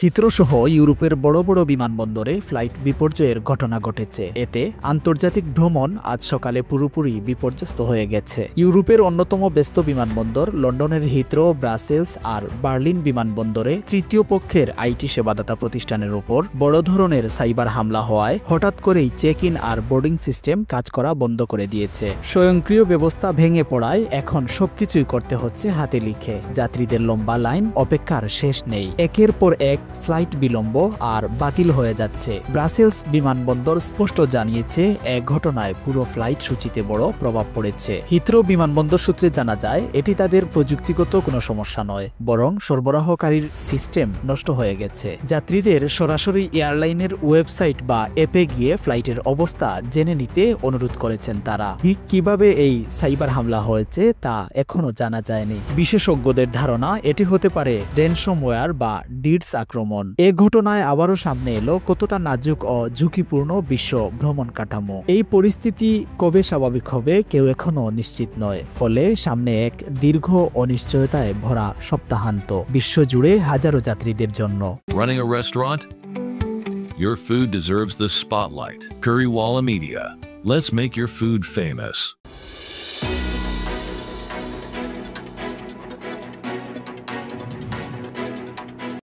Heathrow সহ ইউরোপের বড় বড় বিমানবন্দরে ফ্লাইট বিপর্যয়ের ঘটনা ঘটেছে। এতে আন্তর্জাতিক ভ্রমণ আজ সকালে পুরোপুরি বিপর্যস্ত হয়ে গেছে। ইউরোপের অন্যতম ব্যস্ত বিমানবন্দর লন্ডনের হিথ্রো, ব্রাসেলস আর বার্লিন বিমানবন্দরে তৃতীয় পক্ষের আইটি সেবাদাতা প্রতিষ্ঠানের উপর বড় ধরনের সাইবার হামলা হওয়ায় হঠাৎ করেই চেক ইন আর বোর্ডিং সিস্টেম কাজ করা বন্ধ করে দিয়েছে। স্বয়ংক্রিয় ব্যবস্থা ভেঙে পড়ায় এখন সবকিছুই করতে হচ্ছে হাতে লিখে। যাত্রীদের লম্বা লাইন, অপেক্ষার শেষ নেই। একের পর এক ফ্লাইট বিলম্ব আর বাতিল হয়ে যাচ্ছে। ব্রাসেলস বিমানবন্দর স্পষ্ট জানিয়েছে এক ঘটনায় পুরো ফ্লাইট সূচিতে বড় প্রভাব পড়েছে। হিথ্রো বিমানবন্দর সূত্রে জানা যায় এটি তাদের প্রযুক্তিগত কোনো সমস্যা নয়, বরং সরবরাহকারীর সিস্টেম নষ্ট হয়ে গেছে। যাত্রীদের সরাসরি এয়ারলাইনের ওয়েবসাইট বা অ্যাপে গিয়ে ফ্লাইটের অবস্থা জেনে নিতে অনুরোধ করেছেন তারা। ঠিক কিভাবে এই সাইবার হামলা হয়েছে তা এখনো জানা যায়নি। বিশেষজ্ঞদের ধারণা এটি হতে পারে র্যানসমওয়্যার বা ডিডস আক্রমণ। এ ঘটনায় আবারও সামনে এলো কতটা নাজুক ও ঝুঁকিপূর্ণ বিশ্ব ভ্রমণ কাঠামো। এই পরিস্থিতি কবে স্বাভাবিক হবে কেউ এখনো নিশ্চিত নয়। ফলে সামনে এক দীর্ঘ অনিশ্চয়তায় ভরা সপ্তাহান্ত বিশ্বজুড়ে হাজারো যাত্রীদের জন্য। Running a restaurant? Your food deserves the spotlight. Currywalla Media. Let's make your food famous.